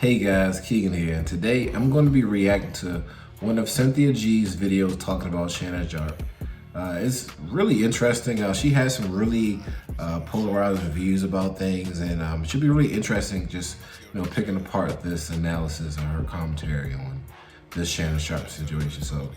Hey guys, Keegan here, and today I'm going to be reacting to one of Cynthia G's videos talking about Shannon Sharpe. It's really interesting. She has some really polarizing views about things, and it should be really interesting just picking apart this analysis or her commentary on this Shannon Sharpe situation. So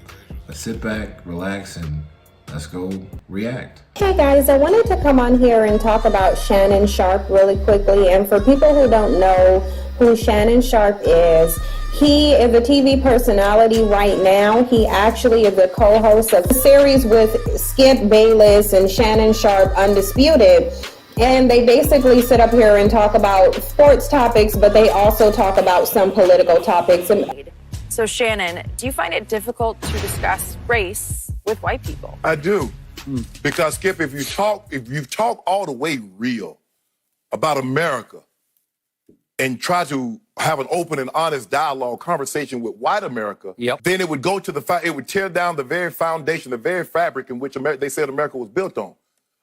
let's sit back, relax, and let's go react. Hey guys, I wanted to come on here and talk about Shannon Sharpe really quickly. And for people who don't know who Shannon Sharpe is, he is a TV personality right now. He actually is a co-host of a series with Skip Bayless and Shannon Sharpe, Undisputed. And they basically sit up here and talk about sports topics, but they also talk about some political topics. So Shannon, do you find it difficult to discuss race with white people? I do. Because Skip, if you talk all the way real about America and try to have an open and honest dialogue, conversation with white America, then it would go to it would tear down the very foundation, the very fabric in which they said America was built on.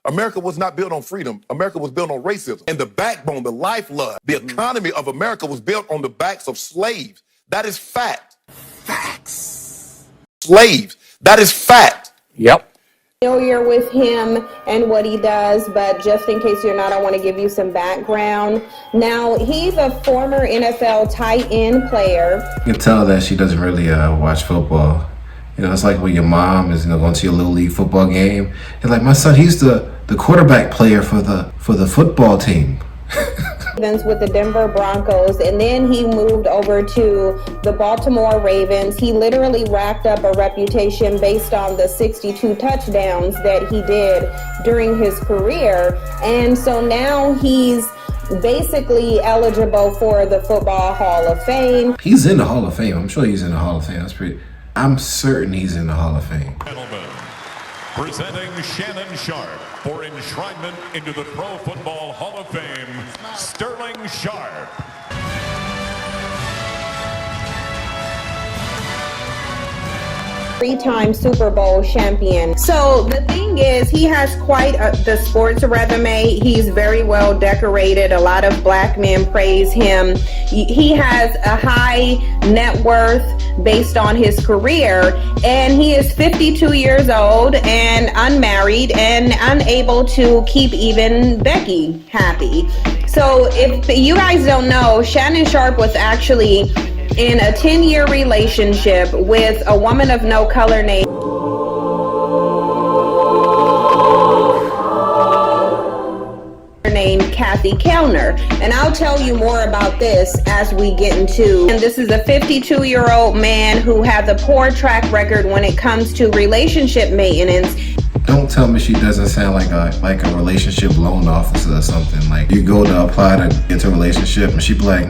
America was not built on freedom. America was built on racism. And the backbone, the lifeblood, the economy of America was built on the backs of slaves. That is fact. Facts. Slaves. That is fact. Yep. Familiar with him and what he does, but just in case you're not, I want to give you some background. Now, he's a former NFL tight end player. You can tell that she doesn't really watch football. It's like when your mom is going to your little league football game. And like, my son, he's the quarterback player for the football team. With the Denver Broncos, and then he moved over to the Baltimore Ravens. He literally racked up a reputation based on the 62 touchdowns that he did during his career. And so now he's basically eligible for the Football Hall of Fame. He's in the Hall of Fame. I'm sure he's in the Hall of Fame. I'm certain he's in the Hall of Fame. Gentlemen, presenting Shannon Sharpe for enshrinement into the Pro Football Hall of Fame, Sterling Sharpe. Three-time Super Bowl champion. So the thing is, he has quite the sports resume. He's very well decorated. A lot of black men praise him. He has a high net worth based on his career, and he is 52 years old and unmarried and unable to keep even Becky happy. So if you guys don't know, Shannon Sharpe was actually in a 10-year relationship with a woman of no color named Kathy Kellner. And I'll tell you more about this as we get into. And this is a 52-year-old man who has a poor track record when it comes to relationship maintenance. Don't tell me she doesn't sound like a relationship loan officer or something. Like, you go to apply to get into a relationship and she be like,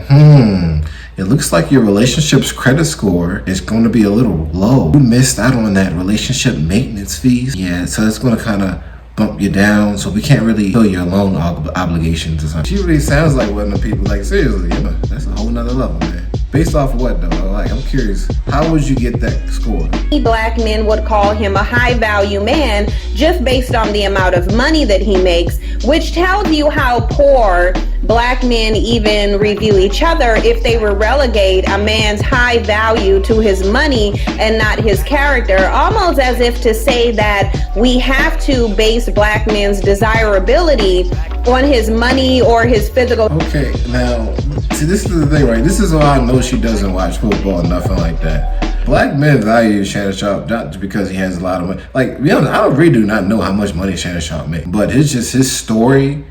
it looks like your relationship's credit score is going to be a little low. You missed out on that relationship maintenance fees. Yeah, so it's going to kind of bump you down, so we can't really fill your loan obligations or something. She really sounds like one of the people, like, seriously, that's a whole nother level, man. Based off of what, though? Like, I'm curious, how would you get that score? Black men would call him a high-value man just based on the amount of money that he makes, which tells you how poor black men even review each other if they would relegate a man's high value to his money and not his character, almost as if to say that we have to base black men's desirability on his money or his physical. Okay, now, see, this is the thing, right? This is why I know she doesn't watch football or nothing like that. Black men value Shannon Sharpe not because he has a lot of money. Like, to be honest, I really do not know how much money Shannon Sharpe makes, but it's just his story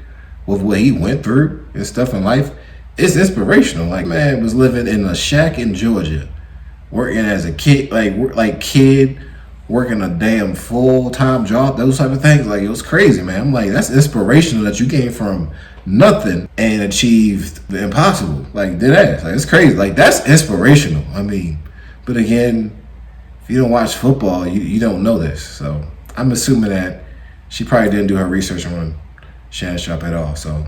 with what he went through and stuff in life. It's inspirational. Like, man was living in a shack in Georgia, working as a kid, working a damn full-time job, those type of things. Like, it was crazy, man. I'm like, that's inspirational that you came from nothing and achieved the impossible. Like, dead ass. Like, it's crazy. Like, that's inspirational. I mean, but again, if you don't watch football, you don't know this. So I'm assuming that she probably didn't do her research on Shannon Sharpe at all. So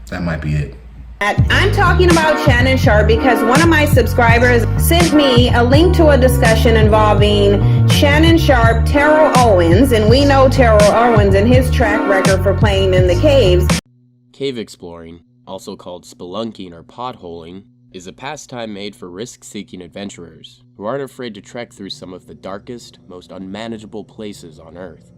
that might be it. I'm talking about Shannon Sharpe because one of my subscribers sent me a link to a discussion involving Shannon Sharpe, Terrell Owens, and we know Terrell Owens and his track record for playing in the caves. Cave exploring, also called spelunking or potholing, is a pastime made for risk-seeking adventurers who aren't afraid to trek through some of the darkest, most unmanageable places on Earth.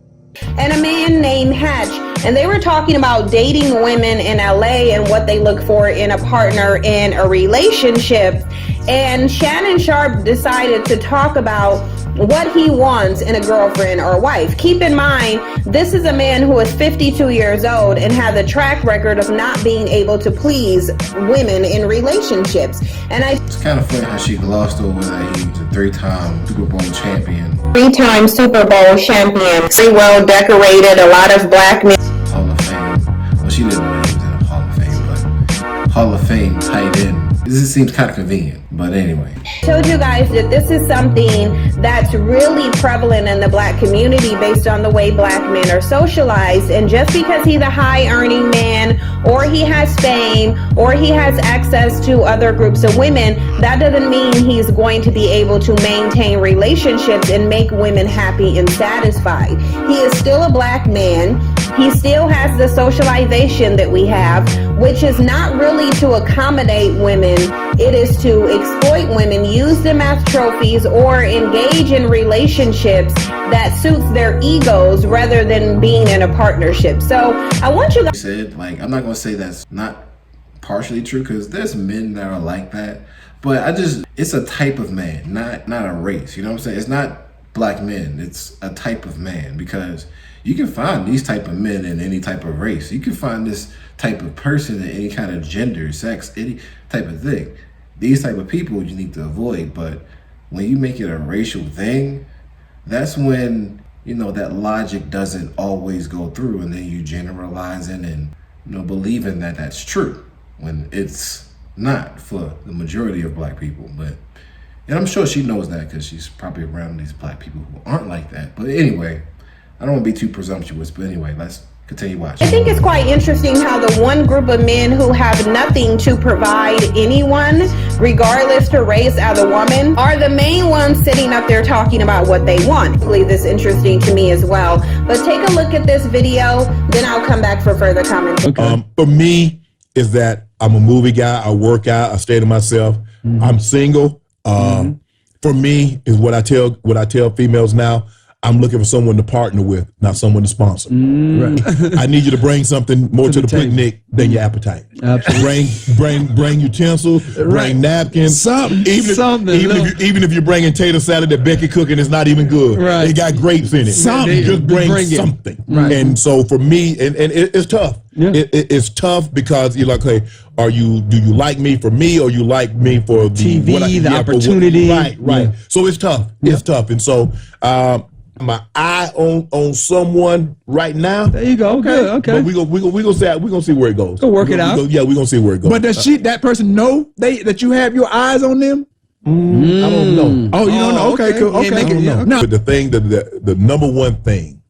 And a man named Hatch, and they were talking about dating women in LA and what they look for in a partner in a relationship. And Shannon Sharpe decided to talk about what he wants in a girlfriend or wife. Keep in mind, this is a man who is 52 years old and has a track record of not being able to please women in relationships. And it's kind of funny how she glossed over that he's a 3-time Super Bowl champion. 3-time Super Bowl champion, very well decorated, a lot of black men. Hall of Fame. Well, she didn't know he was in the Hall of Fame, but Hall of Fame tight end. This seems kind of convenient, but anyway. I told you guys that this is something that's really prevalent in the black community based on the way black men are socialized. And just because he's a high earning man, or he has fame, or he has access to other groups of women, that doesn't mean he's going to be able to maintain relationships and make women happy and satisfied. He is still a black man. He still has the socialization that we have, which is not really to accommodate women. It is to exploit women, use them as trophies, or engage in relationships that suits their egos rather than being in a partnership. So I want you guys said, like, I'm not gonna say that's not partially true, because there's men that are like that, but it's a type of man, not a race. You know what I'm saying? It's not black men, it's a type of man, because you can find these type of men in any type of race. You can find this type of person in any kind of gender, sex, any type of thing. These type of people you need to avoid. But when you make it a racial thing, that's when, you know, that logic doesn't always go through, and then you generalizing and, you know, believing that that's true when it's not for the majority of black people. But, and I'm sure she knows that because she's probably around these black people who aren't like that. But anyway, I don't want to be too presumptuous, but anyway, let's continue watching. I think it's quite interesting how the one group of men who have nothing to provide anyone, regardless to race as a woman, are the main ones sitting up there talking about what they want. This is interesting to me as well. But take a look at this video, then I'll come back for further comments. Okay. For me, is that I'm a movie guy, I work out, I stay to myself. I'm single. For me, is what I tell females now. I'm looking for someone to partner with, not someone to sponsor. Right. I need you to bring something more to the picnic than your appetite. Absolutely. Bring utensils, bring napkins. Even if you're bringing tater salad that Becky cooking, it's not even good. Right. It got grapes in it. Just bring something. Right. And so for me, and it's tough. Yeah. It's tough because you're like, hey, do you like me for me, or you like me for the TV, the opportunity? Right. Yeah. So it's tough. Yeah. It's tough. And so my eye on someone right now. There you go. Okay. But we gonna see where it goes. Go work it out. We're gonna see where it goes. But does that person know that you have your eyes on them? I don't know. Oh, you don't know? Okay, cool. Okay. No. But the thing, the number one thing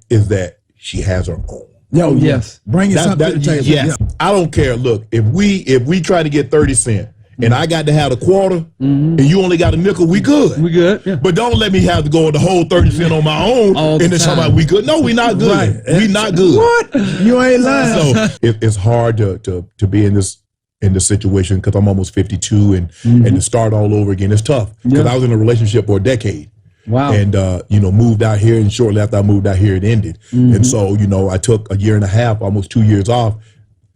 is that she has her own. Yo, yes. Bring it something to the table. Yes. Yeah. I don't care. Look, if we try to get 30 cents and I got to have a quarter and you only got a nickel, we good. We good. Yeah. But don't let me have to go the whole 30 cents on my own and then somebody we good. No, we not good. Right. We not good. What? You ain't lying. So it's hard to be in this situation because I'm almost 52 and to start all over again, it's tough because I was in a relationship for a decade. Wow. And, moved out here, and shortly after I moved out here, it ended. And so, I took a year and a half, almost 2 years off.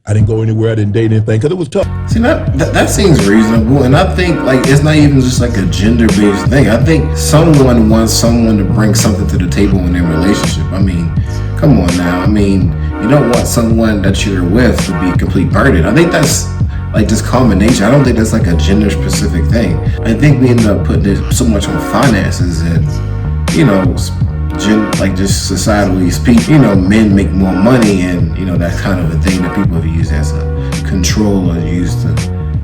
I didn't go anywhere. I didn't date anything because it was tough. See, that seems reasonable. And I think, it's not even just like a gender-based thing. I think someone wants someone to bring something to the table in their relationship. I mean, come on now. I mean, you don't want someone that you're with to be a complete burden. I think that's just common nature. I don't think that's like a gender specific thing. I think we end up putting it so much on finances and, just societally speaking, men make more money and, that kind of a thing that people have used as a control or used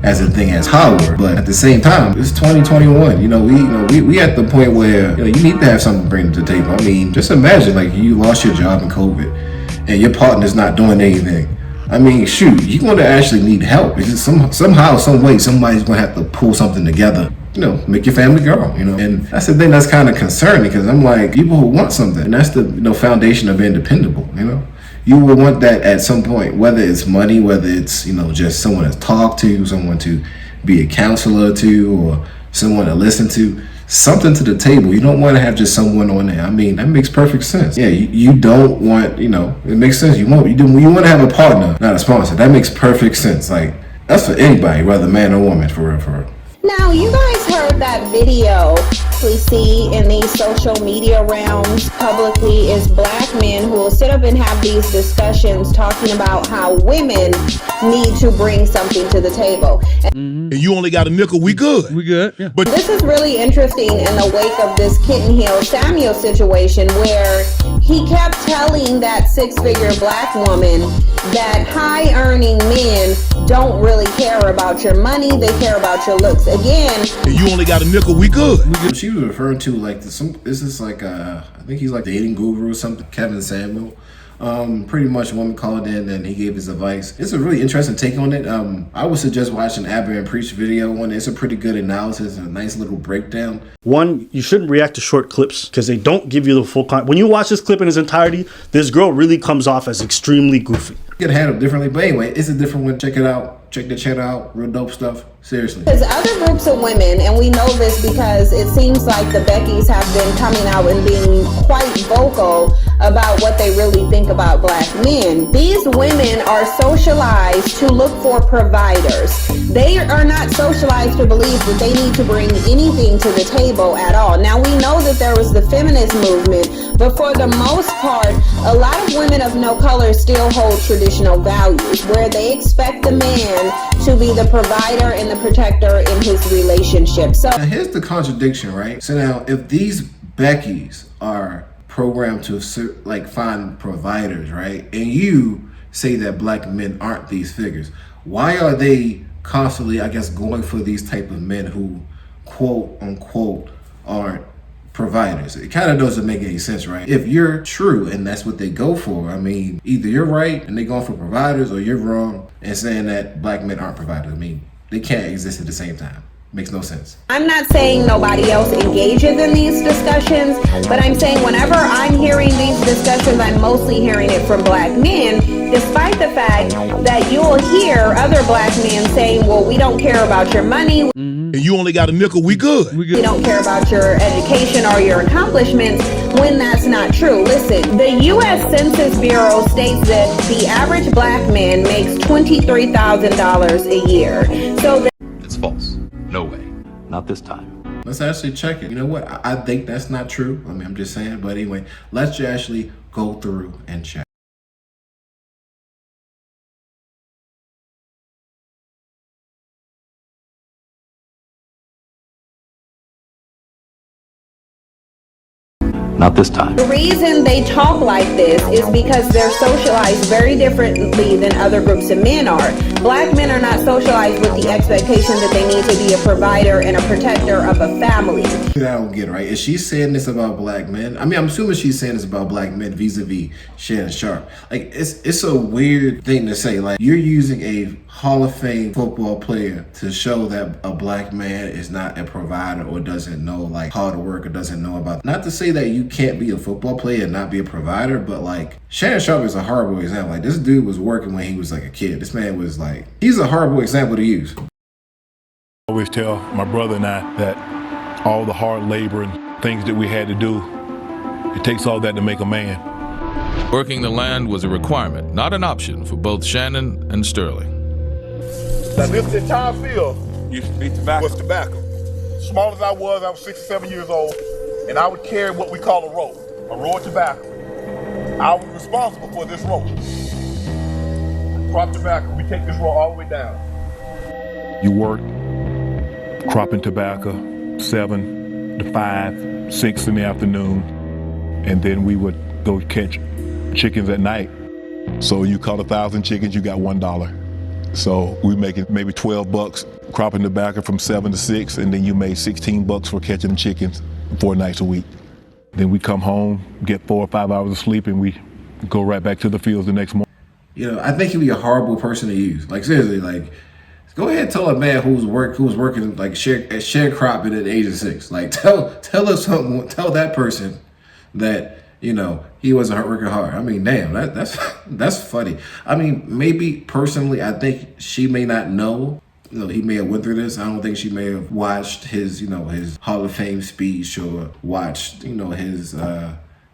as a thing as power. But at the same time, it's 2021. We at the point where, you need to have something to bring to the table. I mean, just imagine you lost your job in COVID and your partner's not doing anything. I mean, shoot, you're going to actually need help. It's just somehow, some way, somebody's going to have to pull something together, make your family grow, And that's the thing that's kind of concerning because I'm like, people who want something, and that's the, foundation of independable, You will want that at some point, whether it's money, whether it's, you know, just someone to talk to, someone to be a counselor to, or someone to listen to. Something to the table. You don't want to have just someone on there. I mean, that makes perfect sense. Yeah, you don't want, you know, it makes sense. You want to have a partner, not a sponsor. That makes perfect sense. Like, that's for anybody, whether man or woman, for real, for real. Now, you guys heard that video we see in these social media realms publicly is black men who will sit up and have these discussions talking about how women need to bring something to the table. And you only got a nickel, we good. We good. Yeah. But this is really interesting in the wake of this Kitten Hill Samuel situation, where he kept telling that six-figure black woman that high-earning men don't really care about your money, they care about your looks. Again, and you only got a nickel, we good. She was referring to like this is like I think he's like dating guru or something, Kevin Samuel. Pretty much a woman called in and he gave his advice. It's a really interesting take on it. I would suggest watching Aberrant Preach video on it. It's a pretty good analysis, a nice little breakdown. One, you shouldn't react to short clips because they don't give you the full context. When you watch this clip in its entirety, this girl really comes off as extremely goofy. You can handle it differently, but anyway, it's a different one. Check it out. Check the channel out. Real dope stuff. Seriously. There's other groups of women, and we know this because it seems like the Beckys have been coming out and being quite vocal about what they really think about black men. These women are socialized to look for providers. They are not socialized to believe that they need to bring anything to the table at all. Now, we know that there was the feminist movement, but for the most part, a lot of women of no color still hold traditional values, where they expect the man to be the provider and the protector in his relationship. So now here's the contradiction, right? So now if these Beckys are programmed to like find providers, right? And you say that black men aren't these figures, why are they constantly, I guess, going for these type of men who quote unquote aren't providers? It kind of doesn't make any sense, right? If you're true and that's what they go for, I mean, either you're right and they're going for providers, or you're wrong and saying that black men aren't providers. I mean, they can't exist at the same time. Makes no sense. I'm not saying nobody else engages in these discussions, but I'm saying whenever I'm hearing these discussions, I'm mostly hearing it from black men, despite the fact that you'll hear other black men saying, well, we don't care about your money. And you only got a nickel, we good. We don't care about your education or your accomplishments, when that's not true. Listen, the U.S. Census Bureau states that the average black man makes $23,000 a year. So it's false. No way. Not this time. Let's actually check it. You know what? I think that's not true. I mean, I'm just saying. But anyway, let's actually go through and check. Not this time. the reason they talk like this is because they're socialized very differently than other groups of men are. Black men are not socialized with the expectation that they need to be a provider and a protector of a family. I don't get it, right? Is she saying this about black men? I mean, I'm assuming she's saying this about black men vis-a-vis Shannon Sharpe. Like, it's a weird thing to say. Like, you're using a Hall of Fame football player to show that a black man is not a provider or doesn't know like how to work or doesn't know about. Not to say that you can't be a football player and not be a provider, but like Shannon Sharpe is a horrible example. Like, this dude was working when he was like a kid. This man was like, he's a horrible example to use. I always tell my brother and I that all the hard labor and things that we had to do, it takes all that to make a man. Working the land was a requirement, not an option for both Shannon and Sterling. Now, this entire field Used to be tobacco. was tobacco. Small as I was 6 or 7 years old, and I would carry what we call a roll of tobacco. I was responsible for this roll. Crop tobacco, we take this roll all the way down. You work cropping tobacco 7 to 5, 6 in the afternoon, and then we would go catch chickens at night. So you caught 1,000 chickens, you got $1. So we making maybe $12 cropping tobacco from 7 to 6, and then you made $16 for catching chickens 4 nights a week. Then we come home, get 4 or 5 hours of sleep, and we go right back to the fields the next morning. You know, I think he'd be a horrible person to use. Like, seriously, like, go ahead and tell a man who's working like sharecropping at the age of 6. Like, tell us something. Tell that person that you know, he wasn't working hard. I mean, damn, that's funny. I mean, maybe personally, I think she may not know. You know, he may have went through this. I don't think she may have watched his, you know, his Hall of Fame speech or watched, you know, his,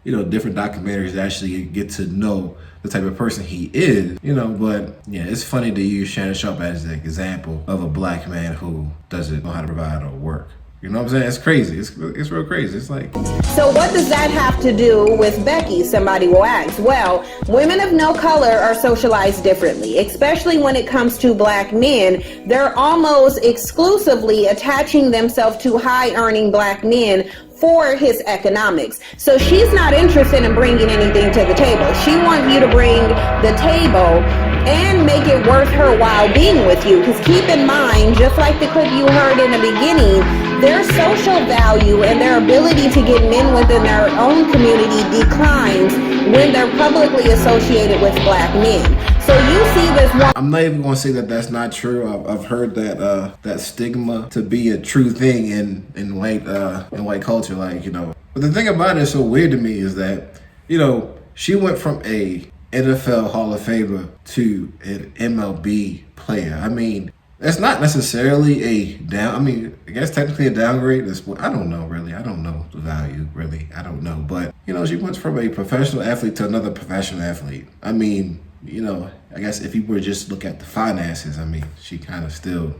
you know, different documentaries to actually get to know the type of person he is, you know. But yeah, it's funny to use Shannon Sharpe as an example of a black man who doesn't know how to provide or work. You know what I'm saying? It's crazy. It's real crazy. It's like... So what does that have to do with Becky? Somebody will ask. Well, women of no color are socialized differently, especially when it comes to black men. They're almost exclusively attaching themselves to high-earning black men for his economics. So she's not interested in bringing anything to the table. She wants you to bring the table and make it worth her while being with you. Because keep in mind, just like the clip you heard in the beginning, their social value and their ability to get men within their own community declines when they're publicly associated with black men. So you see this one. I'm not even gonna say that that's not true. I've heard that that stigma to be a true thing in white culture, like, you know. But the thing about it is so weird to me is that, you know, she went from a NFL Hall of Famer to an MLB player. I mean, that's not necessarily a down. I mean, I guess technically a downgrade. I don't know, really. I don't know the value, really. I don't know. But, you know, she went from a professional athlete to another professional athlete. I mean, you know, I guess if you were just look at the finances, I mean, she kind of still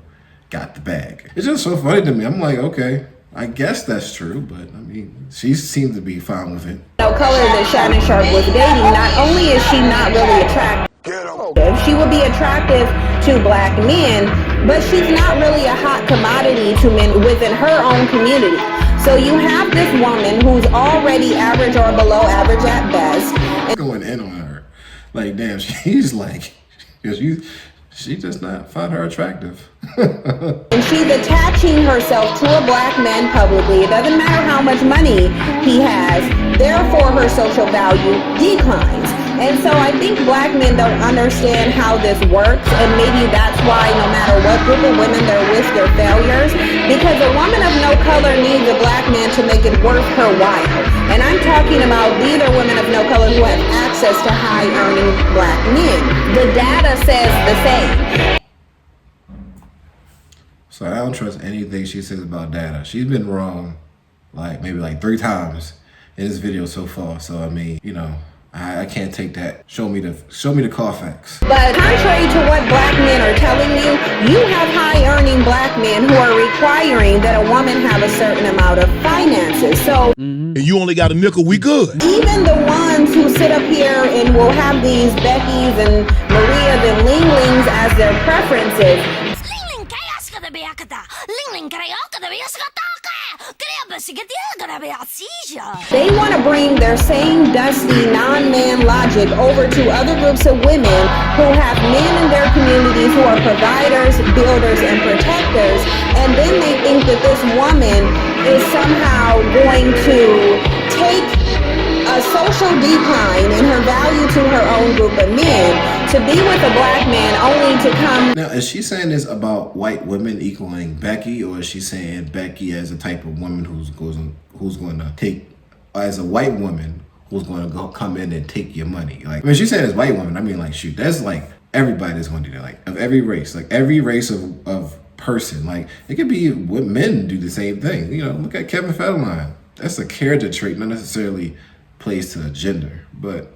got the bag. It's just so funny to me. I'm like, okay, I guess that's true, but I mean, she seemed to be fine with it. No color that Shannon Sharpe was dating, not only is she not really attractive, she would be attractive to black men, but she's not really a hot commodity to men within her own community. So you have this woman who's already average or below average at best. Going in on her. Like, damn, she's like, she does not find her attractive. And she's attaching herself to a black man publicly. It doesn't matter how much money he has, therefore her social value declines. And so I think black men don't understand how this works, and maybe that's why no matter what group of women they're with, they're failures, because a woman of no color needs a black man to make it worth her while. And I'm talking about these are women of no color who have access to high-earning black men. The data says the same. So I don't trust anything she says about data. She's been wrong maybe 3 times in this video so far. So I mean, you know, I can't take that. Show me the Carfax. But contrary to what black men are telling you, you have high-earning black men who are requiring that a woman have a certain amount of finances. So, and you only got a nickel, we good. Even the ones who sit up here and will have these Beckys and Marias and Ling Lings as their preferences, they want to bring their same dusty non-man logic over to other groups of women who have men in their communities who are providers, builders, and protectors, and then they think that this woman is somehow going to take a social decline in her value to her own group of men to be with a black man only to come. Now, is she saying this about white women equaling Becky, or is she saying Becky as a type of woman who's going to take, as a white woman who's going to come in and take your money? Like, when she's saying as white women, I mean, like, shoot, that's like everybody that's going to do that, like of every race, of person. Like, it could be what men do the same thing. You know, look at Kevin Federline. That's a character trait, not necessarily plays to a gender. But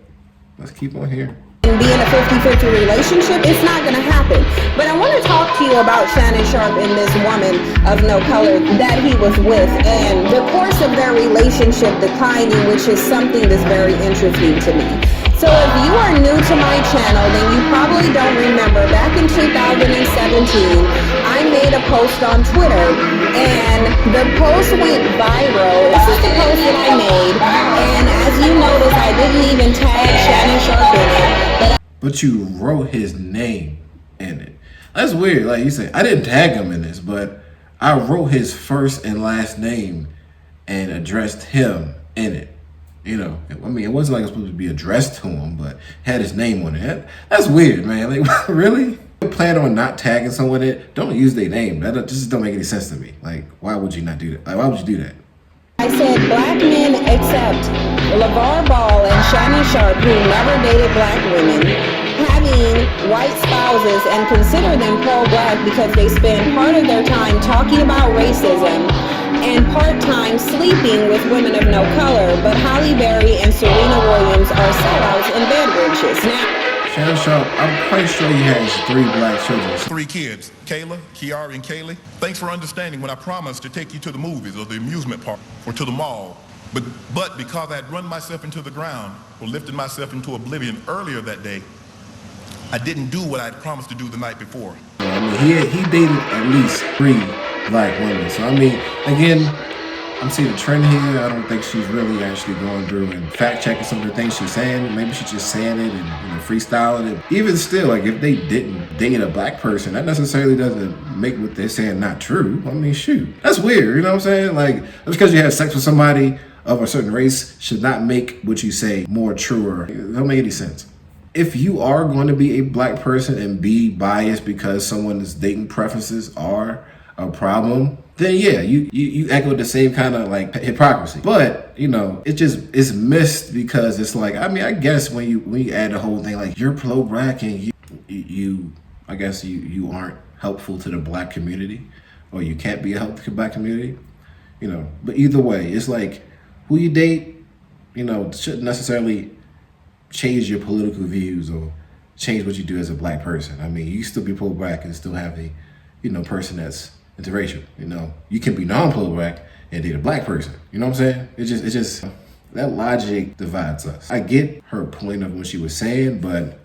let's keep on here. And be in a 50-50 relationship, it's not going to happen. But I want to talk to you about Shannon Sharpe and this woman of no color that he was with, and the course of their relationship declining, which is something that's very interesting to me. So if you are new to my channel, then you probably don't remember back in 2017, I made a post on Twitter, and the post went viral. This is the post that I made, and as you notice, I didn't even tag Shannon Sharpe in it. But you wrote his name in it. That's weird. Like you say, I didn't tag him in this, but I wrote his first and last name and addressed him in it. You know, I mean, it wasn't like it was supposed to be addressed to him, but had his name on it. That's weird, man. Like, really? You plan on not tagging someone in it? Don't use their name. That just don't make any sense to me. Like, why would you not do that? Like, why would you do that? I said black men except LeVar Ball and Shannon Sharpe, who never dated black women, having white spouses and consider them pro-black because they spend part of their time talking about racism and part-time sleeping with women of no color, but Halle Berry and Serena Williams are sellouts and bed wenches. Now, Shannon Sharpe, I'm quite sure he has 3 black children. 3 kids, Kayla, Kiara, and Kaylee. Thanks for understanding when I promised to take you to the movies or the amusement park or to the mall. But because I'd run myself into the ground or lifted myself into oblivion earlier that day, I didn't do what I'd promised to do the night before. I mean, he dated at least 3 black women. So, I mean, again, I'm seeing a trend here. I don't think she's really actually going through and fact-checking some of the things she's saying. Maybe she's just saying it and freestyling it. Even still, like, if they didn't date a black person, that necessarily doesn't make what they're saying not true. I mean, shoot. That's weird, you know what I'm saying? Like, just because you have sex with somebody of a certain race should not make what you say more truer. It don't make any sense. If you are going to be a black person and be biased because someone's dating preferences are a problem, then yeah, you echo the same kind of like hypocrisy. But you know, it's missed because it's like, I mean, I guess when you add the whole thing like you're pro-black and you I guess you aren't helpful to the black community, or you can't be a help to the black community, you know. But either way, it's like who you date, you know, shouldn't necessarily change your political views or change what you do as a black person. I mean, you still be pro-black and still have a, you know, person that's interracial. You know, you can be non-pro-black and date a black person. You know what I'm saying? It's just that logic divides us. I get her point of what she was saying, but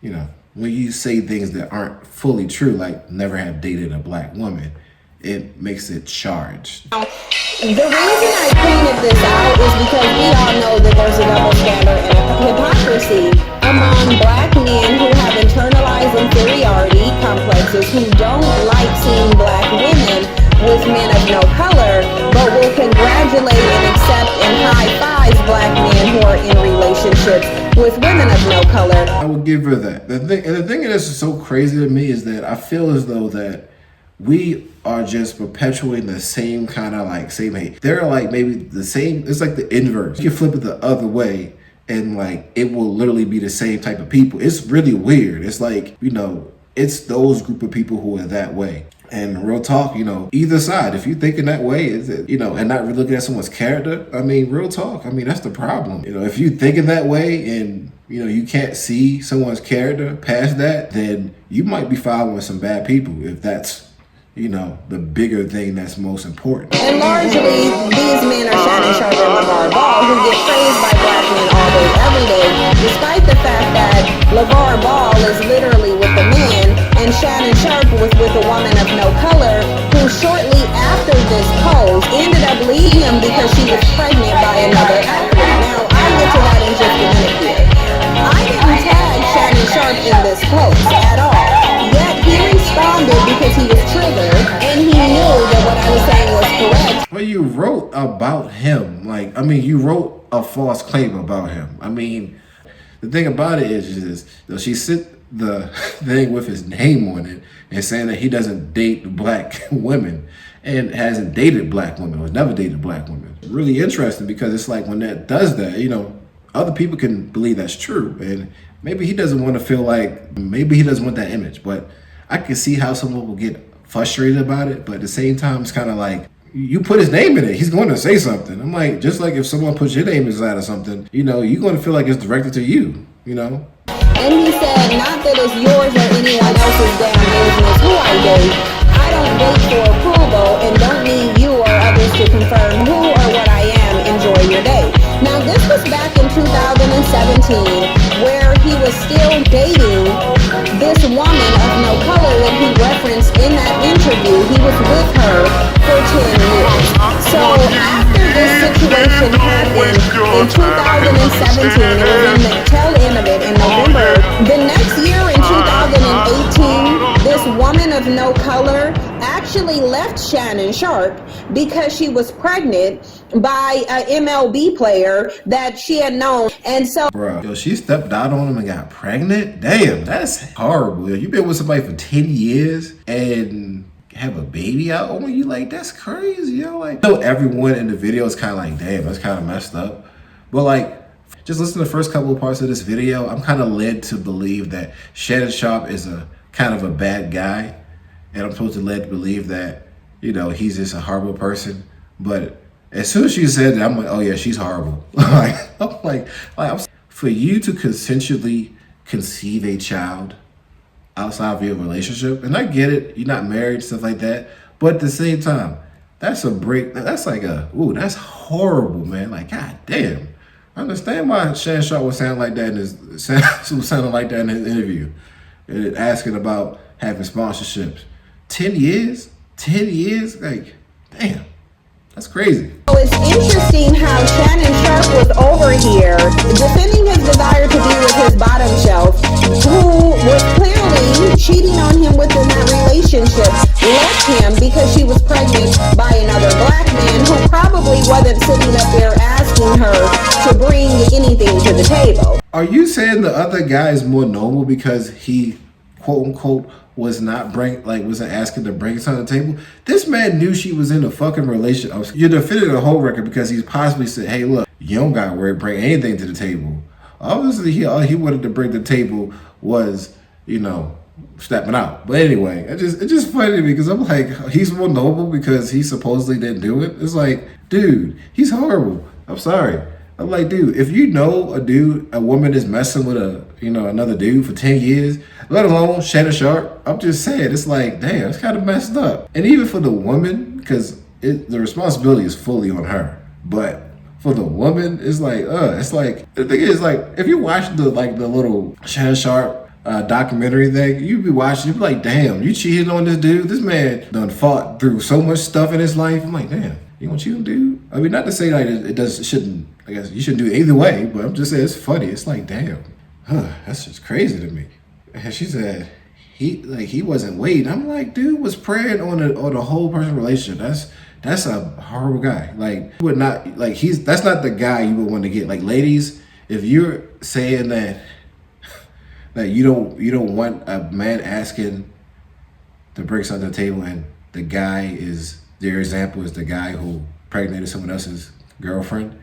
you know, when you say things that aren't fully true, like never have dated a black woman, it makes it charged. The reason I pointed this out is because we all know that there's a double standard and a hypocrisy among black men who have internalized inferiority complexes, who don't like seeing black women with men of no color, but will congratulate and accept and high-five black men who are in relationships with women of no color. I will give her that. The thing that's so crazy to me is that I feel as though that we are just perpetuating the same kind of like same hate. They're like maybe the same, it's like the inverse. You can flip it the other way and like it will literally be the same type of people. It's really weird. It's like, you know, it's those group of people who are that way. And real talk, you know, either side, if you're thinking that way, is it, you know, and not really looking at someone's character, I mean, real talk, I mean, that's the problem. You know, if you're thinking that way and, you know, you can't see someone's character past that, then you might be following some bad people if that's, you know, the bigger thing that's most important. And largely, these men are Shannon Sharpe and LeVar Ball, who get praised by black men all day, every day, despite the fact that LeVar Ball is literally with a man, and Shannon Sharpe was with a woman of no color, who shortly after this pose ended up leaving him because she was pregnant by another athlete. Now, I'll get to that in just a minute here. I didn't tag Shannon Sharpe in this post at all. Yet he responded because he was triggered and he knew that what I was saying was correct. Well, you wrote about him. Like, I mean, you wrote a false claim about him. I mean, the thing about it is you know, she sent the thing with his name on it and saying that he doesn't date black women and hasn't dated black women or never dated black women. Really interesting because it's like when that does that, you know, other people can believe that's true. And maybe he doesn't want to feel like, maybe he doesn't want that image, but I can see how someone will get frustrated about it. But at the same time, it's kind of like, you put his name in it, he's going to say something. I'm like, just like if someone puts your name inside of something, you know, you're going to feel like it's directed to you, you know? And he said, not that it's yours or anyone else's damn business who I date. I don't date for approval and don't need you or others to confirm who or what I am. Enjoy your day. Now, this was back in 2017, where he was still dating this woman of no color that he referenced in that interview. He was with her for 10 years. So after this situation happened in 2017, it was in the tail end of it in November. The next year in 2018, this woman of no color actually left Shannon Sharpe because she was pregnant by an MLB player that she had known. And so, bro, yo, she stepped out on him and got pregnant? Damn, that's horrible. You've been with somebody for 10 years and have a baby out on you? Like, that's crazy, yo. Like, I know everyone in the video is kind of like, damn, that's kind of messed up. But like, just listen to the first couple of parts of this video. I'm kind of led to believe that Shannon Sharpe is a kind of a bad guy. And I'm supposed to led to believe that, you know, he's just a horrible person. But as soon as she said that, I'm like, oh yeah, she's horrible. For you to consensually conceive a child outside of your relationship, and I get it, you're not married, stuff like that. But at the same time, that's a break. That's like ooh, that's horrible, man. Like, god damn. I understand why Shannon Sharpe was sounding like that in his interview, and asking about having sponsorships. 10 years? 10 years? Like, damn, that's crazy. So it's interesting how Shannon Sharpe was over here defending his desire to be with his bottom shelf, who was clearly cheating on him within that relationship, left him because she was pregnant by another black man who probably wasn't sitting up there asking her to bring anything to the table. Are you saying the other guy is more noble because he, quote unquote, wasn't asking to bring something to the table? This man knew she was in a fucking relationship. You're defending the whole record because he's possibly said, hey, look, you don't got to worry, bring anything to the table. Obviously, all he wanted to bring to the table was, you know, stepping out. But anyway, it's just funny to me because I'm like, he's more noble because he supposedly didn't do it. It's like, dude, he's horrible. I'm sorry. I'm like, dude, if you know a woman is messing with another dude for 10 years, let alone Shannon Sharpe, I'm just saying, it's like, damn, it's kind of messed up. And even for the woman, because the responsibility is fully on her, but for the woman, it's like, the thing is, like, if you watch the little Shannon Sharpe documentary thing, you'd be like, damn, you cheated on this dude? This man done fought through so much stuff in his life. I'm like, damn, you gonna cheat on dude? I mean, not to say like I guess you shouldn't do it either way, but I'm just saying it's funny. It's like, damn, that's just crazy to me. And she said he wasn't waiting. I'm like, dude was preying on a whole person relationship. That's a horrible guy. Like, would not like that's not the guy you would want to get. Like, ladies, if you're saying that you don't want a man asking to bring something to the table, and the guy is their example is the guy who impregnated someone else's girlfriend.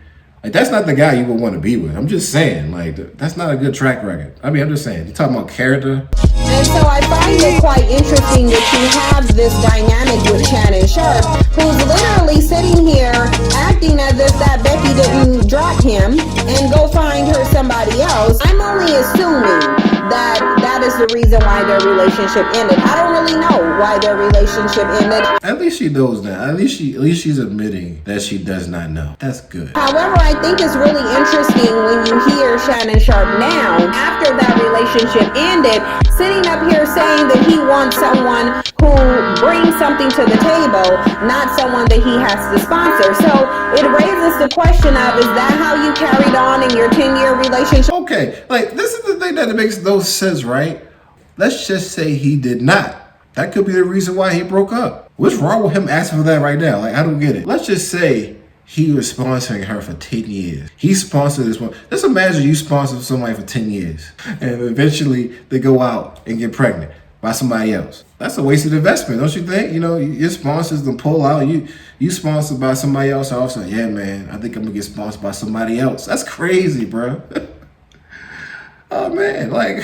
Like, that's not the guy you would want to be with. I'm just saying, like, that's not a good track record. I mean, I'm just saying, you're talking about character. And so I find it quite interesting that you have this dynamic with Shannon Sharpe, who's literally sitting here acting as if that Becky didn't drop him and go find her somebody else. I'm only assuming that is the reason why their relationship ended. I don't really know why their relationship ended. At least she knows that. At least she's admitting that she does not know. That's good. However, I think it's really interesting when you hear Shannon Sharpe now, after that relationship ended, sitting up here saying that he wants someone who brings something to the table, not someone that he has to sponsor. So it raises the question of, is that how you carried on in your 10-year relationship? Okay, like, this is the thing that makes no sense, right? Let's just say he did not. That could be the reason why he broke up. What's wrong with him asking for that right now? Like, I don't get it. Let's just say he was sponsoring her for 10 years. He sponsored this one. Just imagine you sponsor somebody for 10 years and eventually they go out and get pregnant by somebody else. That's a wasted investment, don't you think? You know, your sponsors then pull out. You sponsored by somebody else. All of a sudden, yeah, man, I think I'm gonna get sponsored by somebody else. That's crazy, bro. Oh man, like,